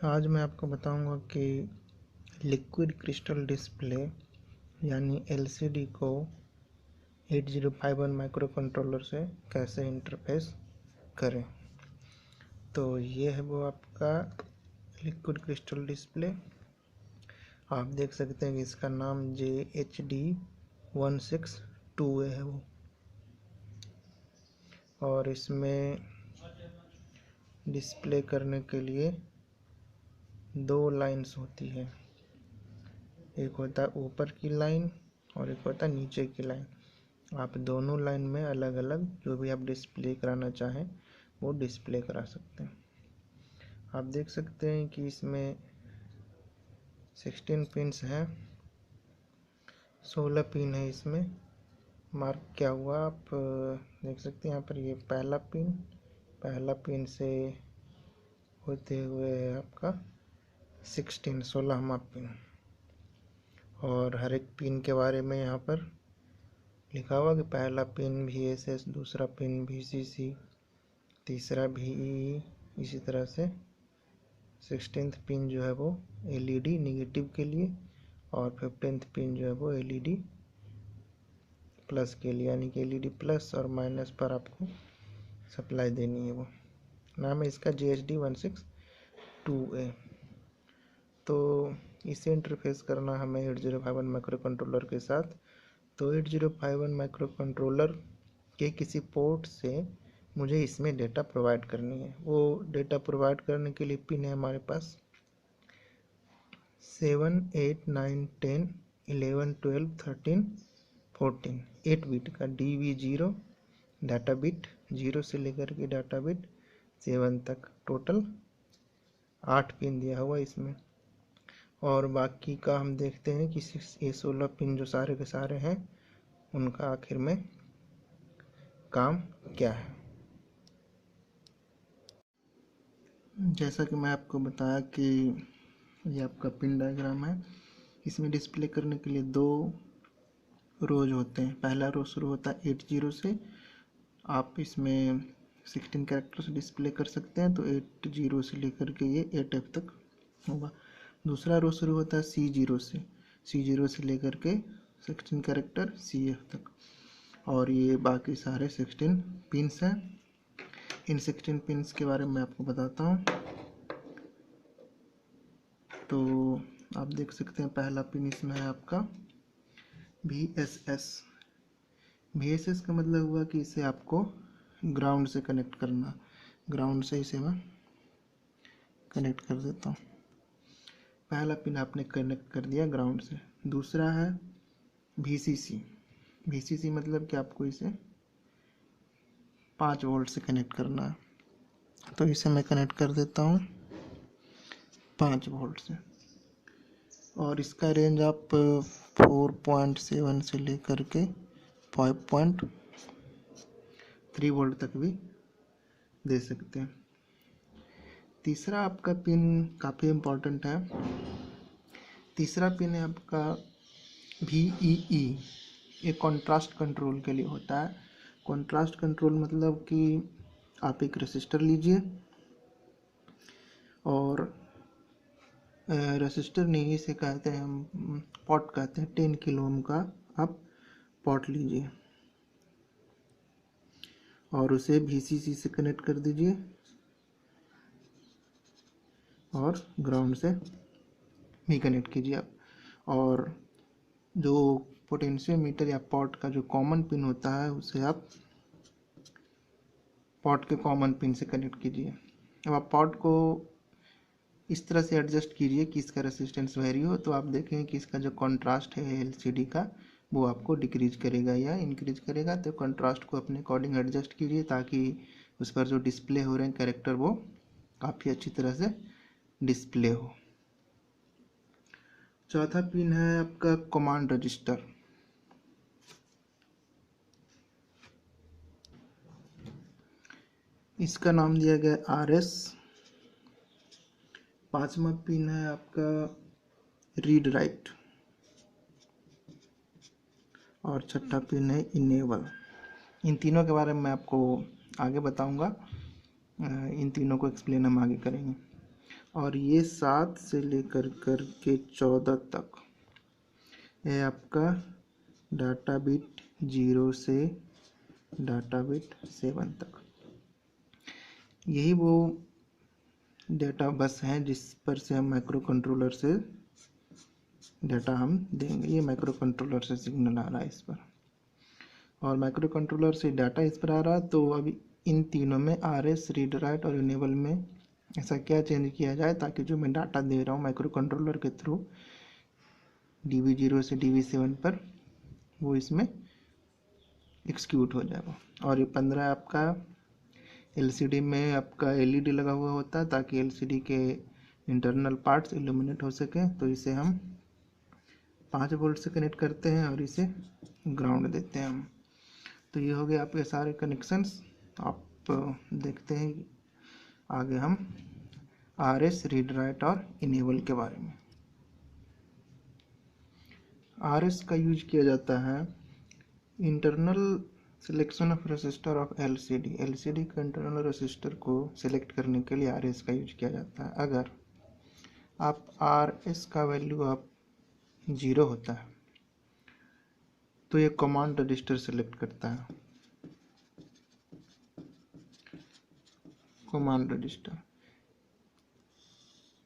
आज मैं आपको बताऊंगा कि लिक्विड क्रिस्टल डिस्प्ले यानी एलसीडी को 8051 माइक्रो कंट्रोलर से कैसे इंटरफेस करें। तो ये है वो आपका लिक्विड क्रिस्टल डिस्प्ले। आप देख सकते हैं कि इसका नाम JHD162A है वो, और इसमें डिस्प्ले करने के लिए दो लाइंस होती है, एक होता है ऊपर की लाइन और एक होता है नीचे की लाइन। आप दोनों लाइन में अलग अलग जो भी आप डिस्प्ले कराना चाहें वो डिस्प्ले करा सकते हैं। आप देख सकते हैं कि इसमें 16 पिन्स हैं, 16 पिन है इसमें मार्क किया हुआ। आप देख सकते हैं यहाँ पर ये पहला पिन से होते हुए आपका 16वां पिन, और हर एक पिन के बारे में यहाँ पर लिखा हुआ कि पहला पिन VSS, दूसरा पिन VCC, तीसरा VEE, इसी तरह से 16th पिन जो है वो LED निगेटिव के लिए, और 15th पिन जो है वो LED प्लस के लिए, यानी कि LED प्लस और माइनस पर आपको सप्लाई देनी है। वो नाम है इसका JHD162A। तो इसे इंटरफेस करना हमें 8051 माइक्रो कंट्रोलर के साथ। तो 8051 माइक्रो कंट्रोलर के किसी पोर्ट से मुझे इसमें डेटा प्रोवाइड करनी है। वो डेटा प्रोवाइड करने के लिए पिन है हमारे पास 7, 8, 9, 10, 11, 12, 13, 14, 8 बिट का DV0 डाटा बिट, 0 से लेकर के डाटा बिट 7 तक, टोटल 8 पिन दिया हुआ इसमें। और बाकी का हम देखते हैं कि ये 16 पिन जो सारे के सारे हैं उनका आखिर में काम क्या है। जैसा कि मैं आपको बताया कि ये आपका पिन डायग्राम है। इसमें डिस्प्ले करने के लिए दो रोज होते हैं। पहला रो शुरू होता है 80 से, आप इसमें 16 कैरेक्टर्स डिस्प्ले कर सकते हैं, तो 80 से लेकर के ये 8F तक होगा। दूसरा रो शुरू होता है C0 से लेकर के 16 कैरेक्टर CF तक, और ये बाकी सारे 16 पिन्स हैं। इन 16 पिन्स के बारे में आपको बताता हूँ। तो आप देख सकते हैं पहला पिन इसमें है आपका VSS। VSS का मतलब हुआ कि इसे आपको ग्राउंड से कनेक्ट करना। ग्राउंड से इसे मैं कनेक्ट कर देता हूँ। पहला पिन आपने कनेक्ट कर दिया ग्राउंड से। दूसरा है VCC। VCC मतलब कि आपको इसे 5 वोल्ट से कनेक्ट करना है, तो इसे मैं कनेक्ट कर देता हूँ 5 वोल्ट से। और इसका रेंज आप 4.7 से लेकर के 5.3 वोल्ट तक भी दे सकते हैं। तीसरा आपका पिन काफ़ी इम्पोर्टेंट है। तीसरा पिन है आपका VEE। ये कॉन्ट्रास्ट कंट्रोल के लिए होता है। कॉन्ट्रास्ट कंट्रोल मतलब कि आप एक रेसिस्टर लीजिए, और रेसिस्टर नहीं, इसे कहते हैं हम पॉट कहते हैं, 10 किलो ओम का आप पॉट लीजिए और उसे VCC से कनेक्ट कर दीजिए और ग्राउंड से भी कनेक्ट कीजिए आप। और जो पोटेंशियोमीटर या पॉट का जो कॉमन पिन होता है उसे आप पॉट के कॉमन पिन से कनेक्ट कीजिए। अब आप पॉट को इस तरह से एडजस्ट कीजिए कि इसका रेसिस्टेंस वेरी हो, तो आप देखें कि इसका जो कंट्रास्ट है LCD का वो आपको डिक्रीज करेगा या इंक्रीज करेगा। तो कंट्रास्ट को अपने अकॉर्डिंग एडजस्ट कीजिए ताकि उस पर जो डिस्प्ले हो रहे हैं कैरेक्टर वो काफ़ी अच्छी तरह से डिस्प्ले हो। चौथा पिन है आपका कमांड रजिस्टर। इसका नाम दिया गया RS। पांचवा पिन है आपका रीड राइट, और छठा पिन है इनेबल। इन तीनों के बारे में मैं आपको आगे बताऊंगा। इन तीनों को एक्सप्लेन हम आगे करेंगे। और ये 7 से लेकर कर के 14 तक है आपका डाटा बिट 0 से डाटा बिट 7 तक। यही वो डेटा बस है जिस पर से हम माइक्रो कंट्रोलर से डेटा हम देंगे। ये माइक्रो कंट्रोलर से सिग्नल आ रहा है इस पर, और माइक्रो कंट्रोलर से डाटा इस पर आ रहा है। तो अभी इन तीनों में RS, रीड राइट और इनेबल में ऐसा क्या चेंज किया जाए ताकि जो मैं डाटा दे रहा हूँ माइक्रो कंट्रोलर के थ्रू DB0 से DB7 पर, वो इसमें एक्सिक्यूट हो जाएगा। और ये 15 आपका LCD में आपका LED लगा हुआ होता है ताकि LCD के इंटरनल पार्ट्स इल्यूमिनेट हो सके। तो इसे हम 5 वोल्ट से कनेक्ट करते हैं और इसे ग्राउंड देते हैं हम। तो ये हो गए आपके सारे कनेक्शंस। आप देखते हैं आगे हम RS, रीड राइट और इनेबल के बारे में। RS का यूज किया जाता है internal selection of register of LCD के इंटरनल रजिस्टर को सिलेक्ट करने के लिए RS का यूज किया जाता है। अगर आप RS का वैल्यू आप 0 होता है तो ये कमांड रजिस्टर सेलेक्ट करता है।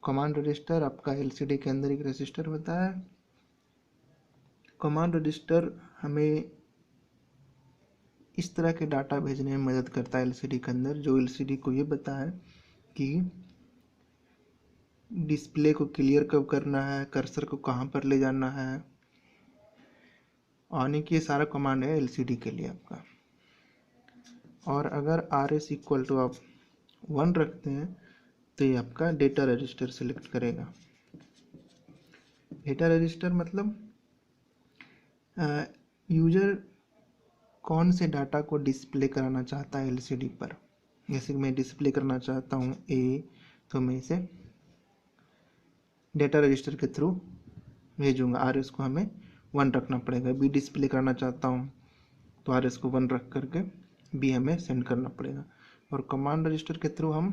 कमांड रजिस्टर आपका LCD के अंदर एक रजिस्टर होता है। कमांड रजिस्टर हमें इस तरह के डाटा भेजने में मदद करता है LCD के अंदर, जो LCD को ये बताए कि डिस्प्ले को क्लियर कब करना है, कर्सर को कहाँ पर ले जाना है, आने की सारा कमांड है LCD के लिए आपका। और अगर RS इक्वल टू आप 1 रखते हैं तो ये आपका डेटा रजिस्टर सेलेक्ट करेगा। डेटा रजिस्टर मतलब यूजर कौन से डाटा को डिस्प्ले कराना चाहता है LCD पर। जैसे कि मैं डिस्प्ले करना चाहता हूँ A, तो मैं इसे डेटा रजिस्टर के थ्रू भेजूंगा। RS को हमें 1 रखना पड़ेगा। B डिस्प्ले करना चाहता हूँ तो RS को 1 रख करके B हमें सेंड करना पड़ेगा। और कमांड रजिस्टर के थ्रू हम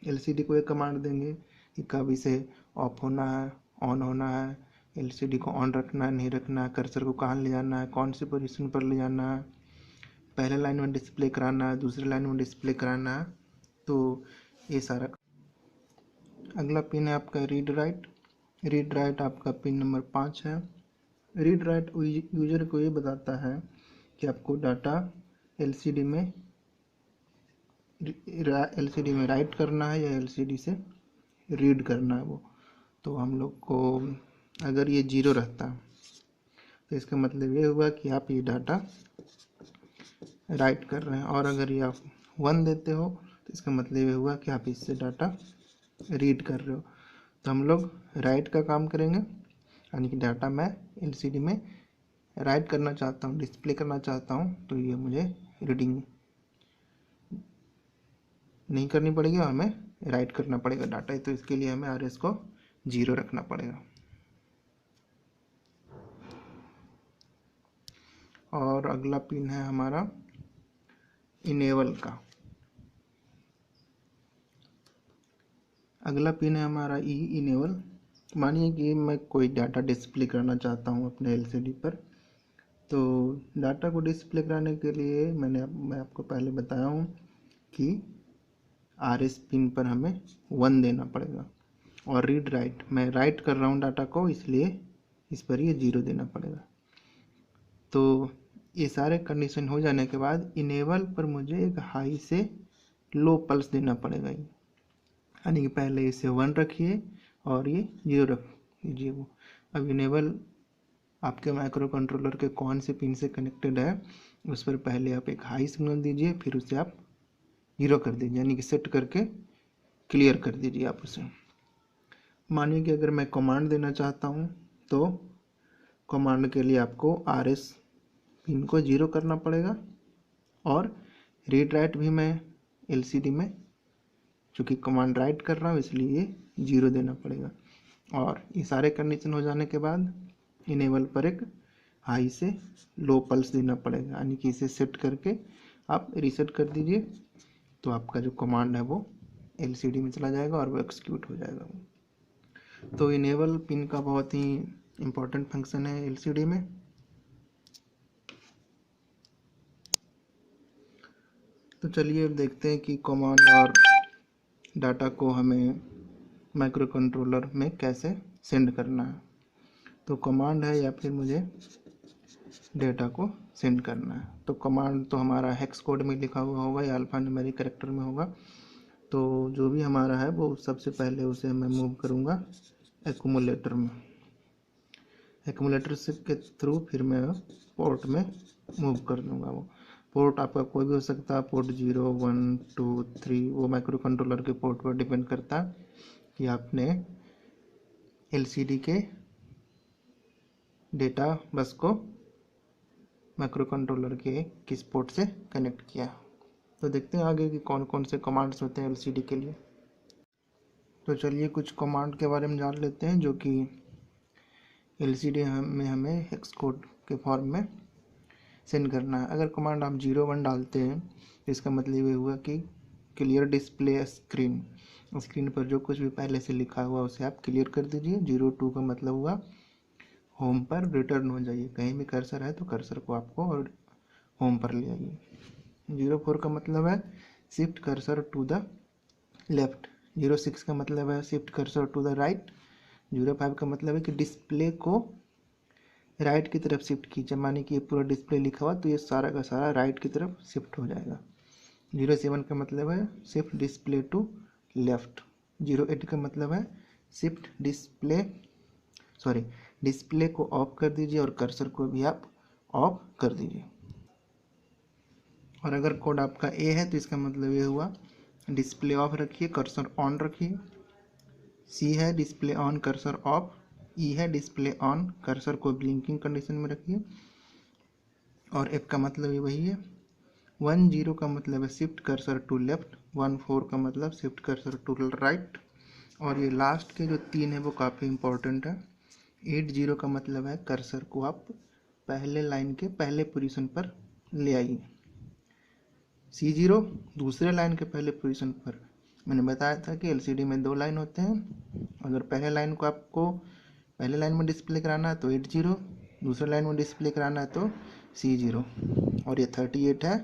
LCD को एक कमांड देंगे कि कब इसे ऑफ होना है, ऑन होना है, LCD को ऑन रखना है, नहीं रखना है, कर्सर को कहाँ ले जाना है, कौन सी पोजीशन पर ले जाना है, पहले लाइन में डिस्प्ले कराना है, दूसरे लाइन में डिस्प्ले कराना है। तो ये सारा। अगला पिन है आपका रीड राइट आपका पिन नंबर 5 है। रीड राइट यूजर को ये बताता है कि आपको डाटा LCD में राइट करना है या LCD से रीड करना है वो। तो हम लोग को अगर ये 0 रहता तो इसका मतलब ये हुआ कि आप ये डाटा राइट कर रहे हैं, और अगर ये आप 1 देते हो तो इसका मतलब ये हुआ कि आप इससे डाटा रीड कर रहे हो। तो हम लोग राइट का काम करेंगे, यानी कि डाटा मैं LCD में राइट करना चाहता हूँ, डिस्प्ले करना चाहता हूँ, तो ये मुझे रीडिंग नहीं करनी पड़ेगी और हमें राइट करना पड़ेगा डाटा। तो इसके लिए हमें RS को 0 रखना पड़ेगा। और अगला पिन है हमारा इनेबल का। अगला पिन है हमारा इनेबल। मानिए कि मैं कोई डाटा डिस्प्ले करना चाहता हूँ अपने LCD पर। तो डाटा को डिस्प्ले कराने के लिए मैं आपको पहले बताया हूँ कि RS पिन पर हमें 1 देना पड़ेगा, और रीड राइट मैं राइट कर रहा हूँ डाटा को, इसलिए इस पर ये 0 देना पड़ेगा। तो ये सारे कंडीशन हो जाने के बाद इनेबल पर मुझे एक हाई से लो पल्स देना पड़ेगा। यानी कि पहले इसे 1 रखिए और ये 0 रख दीजिए। वो अब इनेबल आपके माइक्रो कंट्रोलर के कौन से पिन से कनेक्टेड है उस पर पहले आप एक हाई सिग्नल दीजिए, फिर उसे आप 0 कर दीजिए, यानी कि सेट करके क्लियर कर दीजिए आप उसे। मानिए कि अगर मैं कमांड देना चाहता हूँ तो कमांड के लिए आपको RS पिन को 0 करना पड़ेगा, और रीड राइट भी मैं LCD में चूँकि कमांड राइट कर रहा हूँ इसलिए 0 देना पड़ेगा। और ये सारे कंडीशन हो जाने के बाद इनेबल पर एक हाई से लो पल्स देना पड़ेगा, यानी कि इसे सेट करके आप रीसेट कर दीजिए। तो आपका जो कमांड है वो LCD में चला जाएगा और वो एक्सिक्यूट हो जाएगा। तो इनेबल पिन का बहुत ही इम्पोर्टेंट फंक्शन है LCD में। तो चलिए अब देखते हैं कि कमांड और डाटा को हमें माइक्रो कंट्रोलर में कैसे सेंड करना है। तो कमांड है या फिर मुझे डेटा को सेंड करना है। तो कमांड तो हमारा हेक्स कोड में लिखा हुआ होगा या अल्फा न्यूमेरिक कैरेक्टर में होगा। तो जो भी हमारा है वो सबसे पहले उसे मैं मूव करूँगा एक्यूमुलेटर में। एक्यूमुलेटर से के थ्रू फिर मैं पोर्ट में मूव कर दूँगा। वो पोर्ट आपका कोई भी हो सकता है, पोर्ट 0, 1, 2, 3, वो माइक्रो कंट्रोलर के पोर्ट पर डिपेंड करता है कि आपने LCD के डेटा बस को माइक्रो कंट्रोलर के किस पोर्ट से कनेक्ट किया। तो देखते हैं आगे कि कौन कौन से कमांड्स होते हैं LCD के लिए। तो चलिए कुछ कमांड के बारे में जान लेते हैं जो कि LCD में हमें हेक्स कोड के फॉर्म में सेंड करना है। अगर कमांड आप 0, 1 डालते हैं तो इसका मतलब ये हुआ कि क्लियर डिस्प्ले स्क्रीन, स्क्रीन पर जो कुछ भी पहले से लिखा हुआ उसे आप क्लियर कर दीजिए। 0, 2 का मतलब हुआ होम पर रिटर्न हो जाइए, कहीं भी कर्सर है तो कर्सर को आपको और होम पर ले आइए। 0, 4 का मतलब है shift cursor to the left. 0, 6 का मतलब है shift cursor to the right. 0, 5 का मतलब है कि डिस्प्ले को राइट की तरफ शिफ्ट कीजिए, माने कि ये पूरा डिस्प्ले लिखा हुआ तो ये सारा का सारा राइट की तरफ शिफ्ट हो जाएगा। 0, 7 का मतलब है शिफ्ट डिस्प्ले टू लेफ्ट। 0, 8 का मतलब है शिफ्ट डिस्प्ले को ऑफ कर दीजिए और कर्सर को भी आप ऑफ कर दीजिए। और अगर कोड आपका ए है तो इसका मतलब ये हुआ डिस्प्ले ऑफ रखिए, कर्सर ऑन रखिए। सी है डिस्प्ले ऑन कर्सर ऑफ। ई है डिस्प्ले ऑन, कर्सर को ब्लिंकिंग कंडीशन में रखिए। और एफ का मतलब ये वही है। 1, 0 का मतलब है शिफ्ट कर्सर टू लेफ्ट। 1, 4 का मतलब शिफ्ट कर्सर टू राइट। और ये लास्ट के जो 3 है वो काफ़ी इंपॉर्टेंट है। 8, 0 का मतलब है कर्सर को आप पहले लाइन के पहले पोजीशन पर ले आइए। C0 दूसरे लाइन के पहले पोजीशन पर। मैंने बताया था कि LCD में 2 लाइन होते हैं। अगर पहले लाइन को आपको पहले लाइन में डिस्प्ले कराना है तो 8, 0, दूसरे लाइन में डिस्प्ले कराना है तो C0। और ये 38 है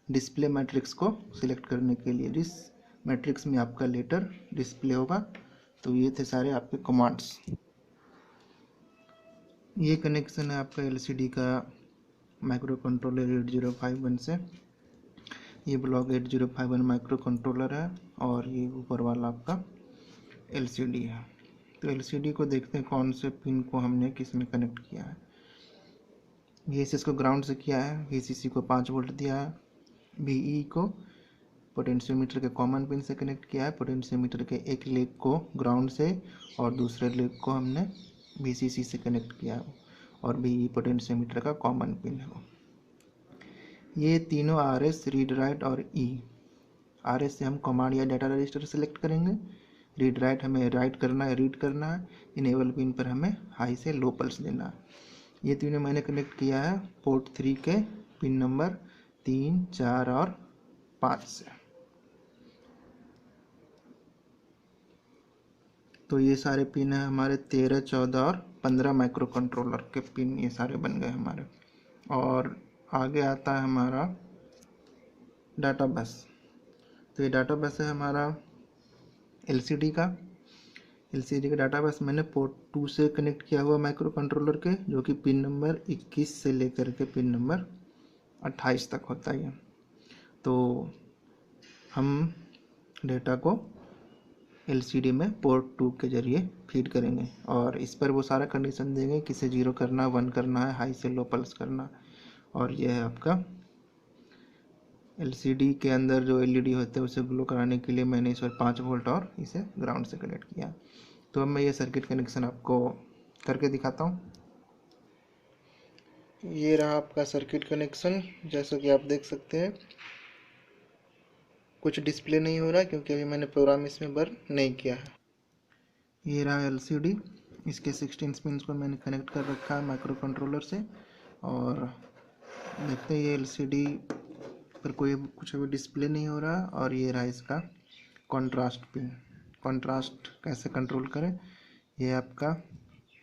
डिस्प्ले मैट्रिक्स को सिलेक्ट करने के लिए, जिस मैट्रिक्स में आपका लेटर डिस्प्ले होगा। तो ये थे सारे आपके कमांड्स। ये कनेक्शन है आपका LCD का माइक्रो कंट्रोलर 8051 से। ये ब्लॉक 8051 माइक्रो कंट्रोलर है और ये ऊपर वाला आपका LCD है। तो LCD को देखते हैं कौन से पिन को हमने किस में कनेक्ट किया है। VSS को ग्राउंड से किया है, VCC को 5 वोल्ट दिया है, VE को पोटेंशियोमीटर के कॉमन पिन से कनेक्ट किया है। पोटेंशियोमीटर के एक लेग को ग्राउंड से और दूसरे लेग को हमने VCC से कनेक्ट किया है। और VE पोटेंशियोमीटर का कॉमन पिन है। ये तीनों RS, रीड राइट और E। RS से हम कमांड या डाटा रजिस्टर सेलेक्ट करेंगे। रीड राइट हमें राइट करना है, रीड करना है। इनेबल पिन पर हमें हाई से लो पल्स देना है। ये तीनों मैंने कनेक्ट किया है पोर्ट 3 के पिन नंबर 3, 4 और 5 से। तो ये सारे पिन है हमारे 13, 14 और 15 माइक्रो कंट्रोलर के पिन, ये सारे बन गए हमारे। और आगे आता है हमारा डाटा बस। तो ये डाटा बस है हमारा LCD का डाटा बस मैंने पोर्ट 2 से कनेक्ट किया हुआ माइक्रो कंट्रोलर के, जो कि पिन नंबर 21 से लेकर के पिन नंबर 28 तक होता है। तो हम डेटा को LCD में पोर्ट 2 के जरिए फीड करेंगे और इस पर वो सारा कंडीशन देंगे किसे 0 करना, 1 करना है, हाई से लो पल्स करना। और यह है आपका LCD के अंदर जो LED होते हैं उसे ग्लो कराने के लिए मैंने इस पर 5 वोल्ट और इसे ग्राउंड से कनेक्ट किया। तो अब मैं ये सर्किट कनेक्शन आपको करके दिखाता हूँ। ये रहा आपका सर्किट कनेक्शन। जैसा कि आप देख सकते हैं कुछ डिस्प्ले नहीं हो रहा है क्योंकि अभी मैंने प्रोग्राम इसमें बर्न नहीं किया है। ये रहा LCD, इसके 16 पिन्स को मैंने कनेक्ट कर रखा है माइक्रो कंट्रोलर से। और देखते हैं ये LCD पर कोई कुछ अभी डिस्प्ले नहीं हो रहा। और ये रहा इसका कॉन्ट्रास्ट पिन। कॉन्ट्रास्ट कैसे कंट्रोल करें, ये आपका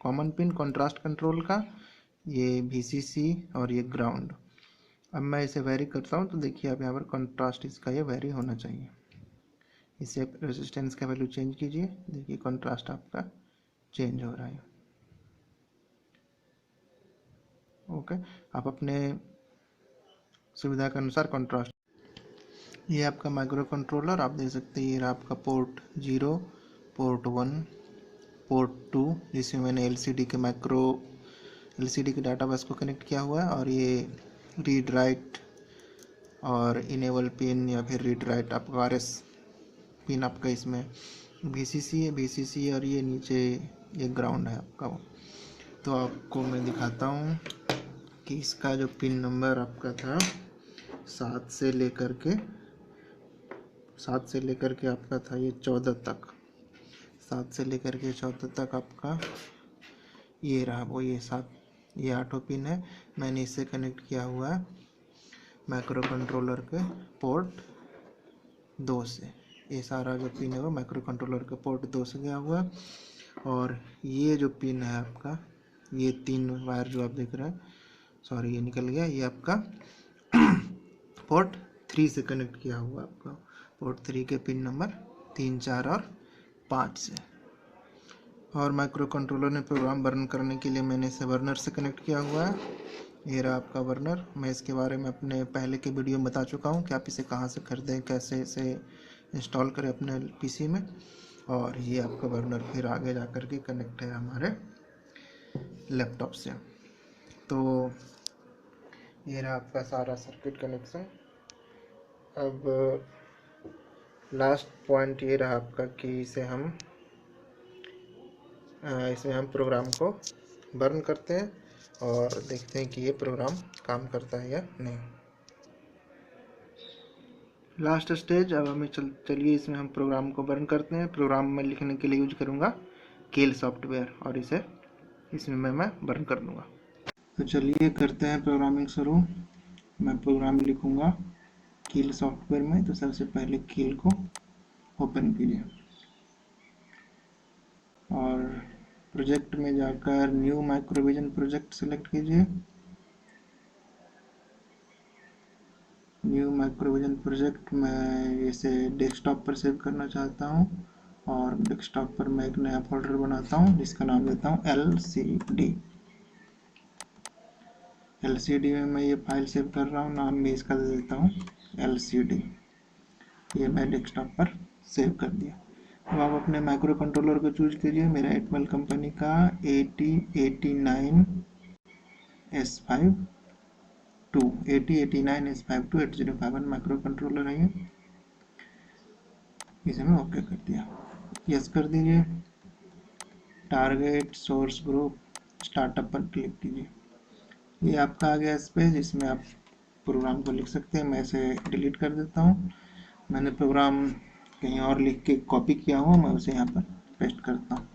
कॉमन पिन कॉन्ट्रास्ट कंट्रोल का, ये VCC और ये ग्राउंड। अब मैं इसे वेरी करता हूँ तो देखिए आप यहाँ पर कॉन्ट्रास्ट इसका ये वेरी होना चाहिए। इसे रेजिस्टेंस का वैल्यू चेंज कीजिए, देखिए कॉन्ट्रास्ट आपका चेंज हो रहा है। ओके, आप अपने सुविधा के अनुसार कॉन्ट्रास्ट। ये आपका माइक्रो कंट्रोलर आप देख सकते हैं, ये रहा आपका पोर्ट 0, पोर्ट 1, पोर्ट 2, जिसमें मैंने LCD के डाटा बस को कनेक्ट किया हुआ है, और ये रीड राइट और इनेबल पिन या फिर रीड राइट आपका RS पिन आपका इसमें VCC है, VCC, और ये नीचे ये ग्राउंड है आपका। तो आपको मैं दिखाता हूँ कि इसका जो पिन नंबर आपका था 7 से लेकर के आपका था ये 14 तक, 7 से लेकर के 14 तक आपका ये रहा वो ये 7, ये 8 पिन है। मैंने इससे कनेक्ट किया हुआ है माइक्रो कंट्रोलर के पोर्ट 2 से। ये सारा जो पिन है वो माइक्रो कंट्रोलर के पोर्ट 2 से गया हुआ है। और ये जो पिन है आपका, ये 3 वायर जो आप देख रहे हैं, सॉरी ये निकल गया, ये आपका पोर्ट 3 से कनेक्ट किया हुआ है आपका, पोर्ट 3 के पिन नंबर 3, 4 और 5 से। और माइक्रो कंट्रोलर ने प्रोग्राम बर्न करने के लिए मैंने इसे वर्नर से कनेक्ट किया हुआ है। ये रहा आपका वर्नर। मैं इसके बारे में अपने पहले के वीडियो में बता चुका हूँ कि आप इसे कहाँ से खरीदें, कैसे इसे इंस्टॉल करें अपने PC में। और ये आपका वर्नर फिर आगे जा कर के कनेक्ट है हमारे लैपटॉप से। तो ये रहा आपका सारा सर्किट कनेक्शन। अब लास्ट पॉइंट ये रहा आपका कि इसमें हम प्रोग्राम को बर्न करते हैं और देखते हैं कि ये प्रोग्राम काम करता है या नहीं। लास्ट स्टेज, अब हमें चलिए इसमें हम प्रोग्राम को बर्न करते हैं। प्रोग्राम में लिखने के लिए यूज करूँगा केल सॉफ्टवेयर, और इसे इसमें मैं बर्न कर दूँगा। तो चलिए करते हैं प्रोग्रामिंग शुरू। मैं प्रोग्राम लिखूँगा केल सॉफ्टवेयर में। तो सबसे पहले केल को ओपन कीजिए और प्रोजेक्ट में जाकर न्यू माइक्रोविजन प्रोजेक्ट सेलेक्ट कीजिए। न्यू माइक्रोविजन प्रोजेक्ट मैं इसे डेस्कटॉप पर सेव करना चाहता हूँ, और डेस्कटॉप पर मैं एक नया फोल्डर बनाता हूँ जिसका नाम देता हूँ LCD में मैं ये फाइल सेव कर रहा हूँ, नाम भी इसका दे देता हूँ LCD। ये मैं डेस्कटॉप पर सेव कर दिया। अब आप अपने माइक्रो कंट्रोलर को चूज कीजिए। मेरा एटमेल कंपनी का 8089S52 8051 माइक्रो कंट्रोलर है ये। इसे मैं ओके कर दिया, यस कर दीजिए। टारगेट सोर्स ग्रुप स्टार्टअप पर क्लिक कीजिए। ये आपका आ गया स्पेस, इसमें आप प्रोग्राम को लिख सकते हैं। मैं इसे डिलीट कर देता हूँ। मैंने प्रोग्राम कहीं और लिख के कॉपी किया हुआ, मैं उसे यहाँ पर पेस्ट करता हूँ।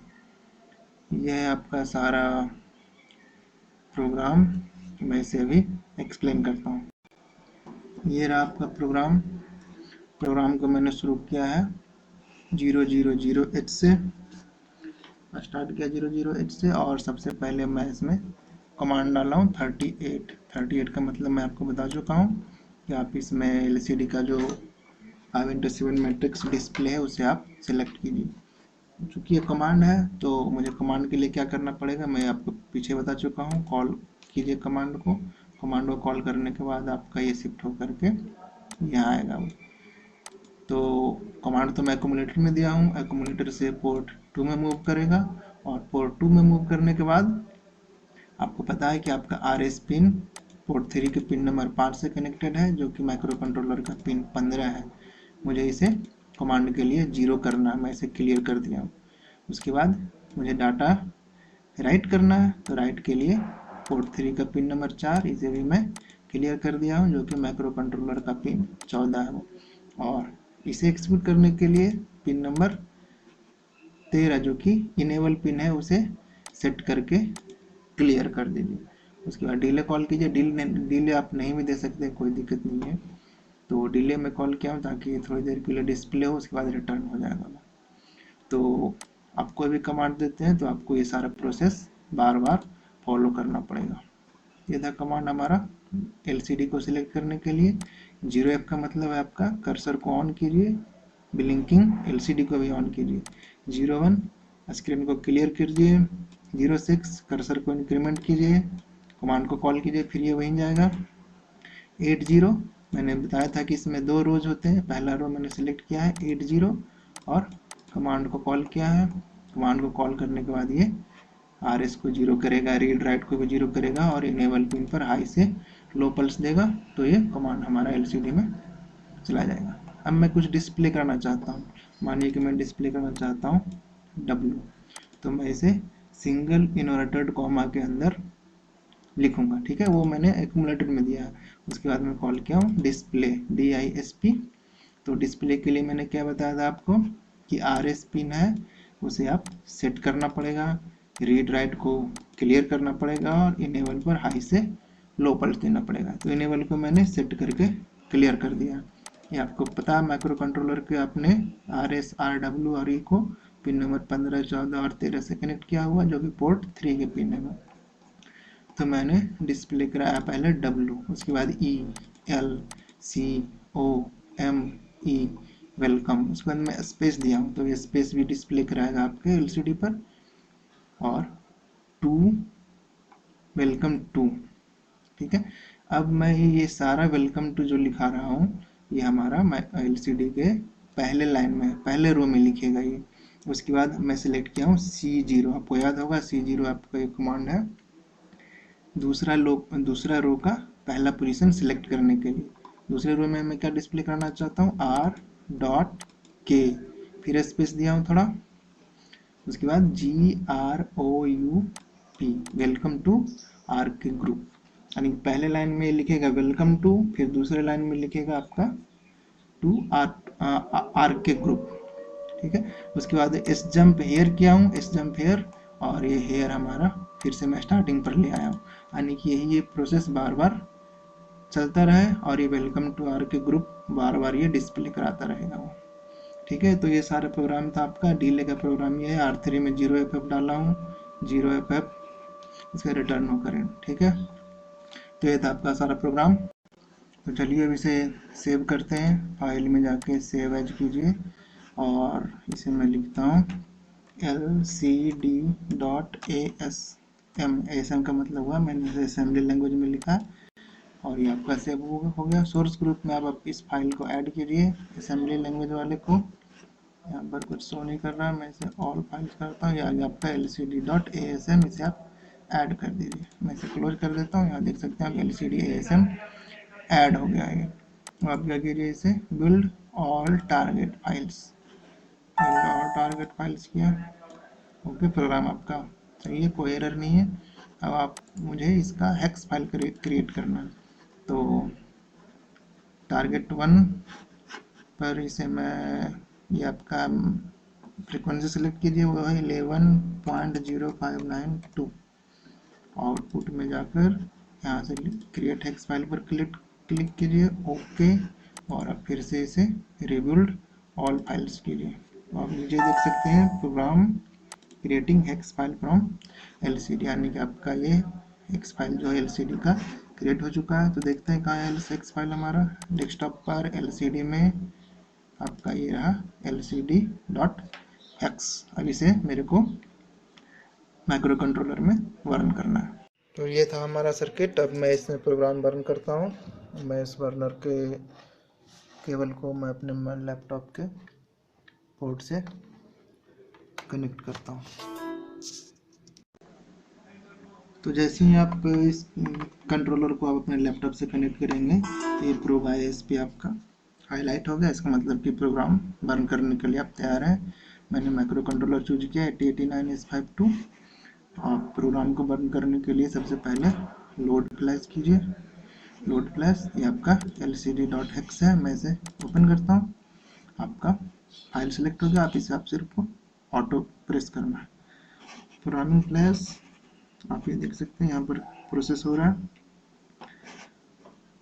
यह है आपका सारा प्रोग्राम। मैं इसे अभी एक्सप्लेन करता हूँ। ये रहा आपका प्रोग्राम को मैंने शुरू किया है 000H से, स्टार्ट किया 000H से, और सबसे पहले मैं इसमें कमांड डाला हूँ 38 का मतलब मैं आपको बता चुका हूँ कि आप इसमें LCD का जो 5:7 मैट्रिक्स डिस्प्ले है उसे आप सिलेक्ट कीजिए। चूँकि ये कमांड है तो मुझे कमांड के लिए क्या करना पड़ेगा मैं आपको पीछे बता चुका हूँ। कॉल कीजिए कमांड को कॉल करने के बाद आपका ये शिफ्ट होकर के यहाँ आएगा। तो कमांड तो मैं एक्यूमुलेटर में दिया हूँ, एक्यूमुलेटर से पोर्ट 2 में मूव करेगा, और पोर्ट 2 में मूव करने के बाद आपको पता है कि आपका RS पिन पोर्ट 3 के पिन नंबर 5 से कनेक्टेड है, जो कि माइक्रो कंट्रोलर का पिन 15 है। मुझे इसे कमांड के लिए 0 करना है, मैं इसे क्लियर कर दिया हूँ। उसके बाद मुझे डाटा राइट करना है, तो राइट के लिए पोर्ट 3 का पिन नंबर 4, इसे भी मैं क्लियर कर दिया हूँ, जो कि माइक्रो कंट्रोलर का पिन 14 है। और इसे एक्सिक्यूट करने के लिए पिन नंबर 13 जो कि इनेबल पिन है उसे सेट करके क्लियर कर दीजिए। उसके बाद डिले कॉल कीजिए। डिले आप नहीं भी दे सकते, कोई दिक्कत नहीं है। तो डिले में कॉल किया हूँ ताकि थोड़ी देर के लिए डिस्प्ले हो, उसके बाद रिटर्न हो जाएगा वो। तो आप कोई भी कमांड देते हैं तो आपको ये सारा प्रोसेस बार बार फॉलो करना पड़ेगा। ये था कमांड हमारा LCD को सिलेक्ट करने के लिए। 0F का मतलब है आपका कर्सर को ऑन कीजिए, ब्लिंकिंग LCD को भी ऑन कीजिए। 01 स्क्रीन को क्लियर कीजिए। 06 कर्सर को इंक्रीमेंट कीजिए, कमांड को कॉल कीजिए, फिर ये वहीं जाएगा। 80 मैंने बताया था कि इसमें 2 रोज होते हैं, पहला रो मैंने सिलेक्ट किया है 80 और कमांड को कॉल किया है। कमांड को कॉल करने के बाद ये RS को 0 करेगा, रीड राइट को भी 0 करेगा और इनेबल पिन पर हाई से लो पल्स देगा, तो ये कमांड हमारा LCD में चला जाएगा। अब मैं कुछ डिस्प्ले करना चाहता हूँ, मानिए कि मैं डिस्प्ले करना चाहता हूँ W, तो मैं इसे सिंगल इनवर्टेड कॉमा के अंदर लिखूंगा, ठीक है, वो मैंने एक्यूमुलेटर में दिया है। उसके बाद मैं कॉल किया हूँ डिस्प्ले DISP। तो डिस्प्ले के लिए मैंने क्या बताया था आपको कि RS पिन है, उसे आप सेट करना पड़ेगा, रीड राइट को क्लियर करना पड़ेगा और इनेबल पर हाई से लो पल्स देना पड़ेगा। तो इनेबल को मैंने सेट करके क्लियर कर दिया। ये आपको पता है माइक्रो कंट्रोलर के आपने RS RW और E को पिन नंबर 15, 14 और 13 से कनेक्ट किया हुआ, जो कि पोर्ट 3 के पिन है। तो मैंने डिस्प्ले कराया पहले W, उसके बाद ELCOME वेलकम, उसके बाद मैं स्पेस दिया हूँ, तो ये स्पेस भी डिस्प्ले कराएगा आपके LCD पर। और 2 वेलकम टू, ठीक है। अब मैं ये सारा वेलकम टू जो लिखा रहा हूँ ये हमारा LCD के पहले लाइन में, पहले रो में लिखेगा ये। उसके बाद मैं सिलेक्ट किया हूँ C0, आपको याद होगा C0 आपका एक कमांड है दूसरा रो का पहला पोजीशन सिलेक्ट करने के लिए। दूसरे रो में मैं क्या डिस्प्ले करना चाहता हूँ R.K, फिर स्पेस दिया हूँ थोड़ा, उसके बाद GROUP welcome to RK group, यानी पहले लाइन में लिखेगा वेलकम टू, फिर दूसरे लाइन में लिखेगा आपका टू RK ग्रुप, ठीक है। उसके बाद एस जंप हेयर किया हूँ, एस जंप हेयर, और ये हेयर हमारा फिर से मैं स्टार्टिंग पर ले आया हूँ, यानी कि यही ये प्रोसेस बार बार चलता रहे और ये वेलकम टू RK ग्रुप बार बार ये डिस्प्ले कराता रहेगा वो, ठीक है। तो ये सारा प्रोग्राम था आपका, डिले का प्रोग्राम ये है। R3 में 0FF डाला हूँ, 0FF इसका रिटर्न हो करें, ठीक है। तो ये था आपका सारा प्रोग्राम। तो चलिए अब इसे सेव करते हैं, फाइल में जाके सेव एज कीजिए और इसे मैं लिखता हूँ LCD.ASM का मतलब हुआ मैंने इसे असेंबली लैंग्वेज में लिखा और ये आपका सेव हो गया। सोर्स ग्रुप में आप इस फाइल को ऐड कीजिए, असेंबली लैंग्वेज वाले को। यहाँ पर कुछ शो नहीं कर रहा, मैं इसे ऑल फाइल्स करता हूँ, ये आ गया आपका LCD.ASM, इसे आप ऐड कर दीजिए। मैं इसे क्लोज कर देता हूँ, यहाँ देख सकते हैं आप LCD.ASM ऐड हो गया है। आप क्या कीजिए, इसे build all target files, build all target files किया, ओके। प्रोग्राम आपका सही है, कोई एरर नहीं है। अब आप मुझे इसका हेक्स फाइल क्रिएट करना है, तो टारगेट 1 पर इसे मैं, ये आपका फ्रीक्वेंसी सेलेक्ट कीजिए, वो है 11.0592। आउटपुट में जाकर यहाँ से क्रिएट हेक्स फाइल पर क्लिक कीजिए, ओके, और अब फिर से इसे रिबिल्ड ऑल फाइल्स कीजिए। तो आप नीचे देख सकते हैं program creating hex file from LCD, यानी कि आपका ये हेक्स फाइल जो है LCD का क्रिएट हो चुका है। तो देखते हैं कहाँ है हेक्स फाइल हमारा, डेस्कटॉप पर LCD में आपका ये रहा LCD.hex। अब इसे मेरे को माइक्रो कंट्रोलर में रन करना है। तो ये था हमारा सर्किट। अब मैं इसमें प्रोग्राम रन करता हूँ। मैं इस बर्नर के केबल को मैं अपने लैपटॉप के पोर्ट से कनेक्ट करता हूँ। तो जैसे ही आप इस कंट्रोलर को आप अपने लैपटॉप से कनेक्ट करेंगे, ये प्रोब ISP आपका हाईलाइट हो गया, इसका मतलब कि प्रोग्राम बर्न करने के लिए आप तैयार हैं। मैंने माइक्रो कंट्रोलर चूज किया 8089S52। आप प्रोग्राम को बर्न करने के लिए सबसे पहले लोड फ्लैश कीजिए, लोड फ्लैश, ये आपका LCD.hex है, मैं इसे ओपन करता हूँ। आपका फाइल सेलेक्ट हो गया, आप इसे आप सिर्फ ऑटो प्रेस करना है। प्रोग्रामिंग फ्लैश आप ये देख सकते हैं यहाँ पर प्रोसेस हो रहा है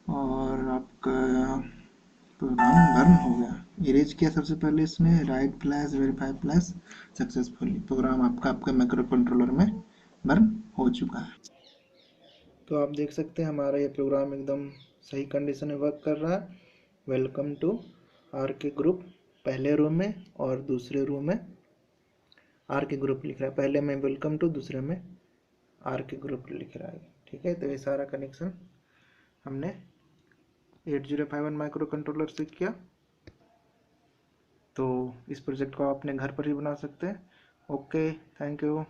और आपका प्रोग्राम बर्न हो गया। इरेज किया सबसे पहले इसने, write plus verify plus successfully, program आपका माइक्रो कंट्रोलर में बर्न हो चुका है। तो आप देख सकते हैं हमारा ये प्रोग्राम एकदम सही कंडीशन में वर्क कर रहा है। वेलकम टू आर के ग्रुप पहले रो में और दूसरे रो में आर के ग्रुप लिख रहा है, पहले में वेलकम टू, दूसरे में आर के ग्रुप लिख रहा है। ठीक है, तो ये सारा कनेक्शन हमने 8051 माइक्रो कंट्रोलर से किया। तो इस प्रोजेक्ट को आप अपने घर पर ही बना सकते हैं। Okay, thank you.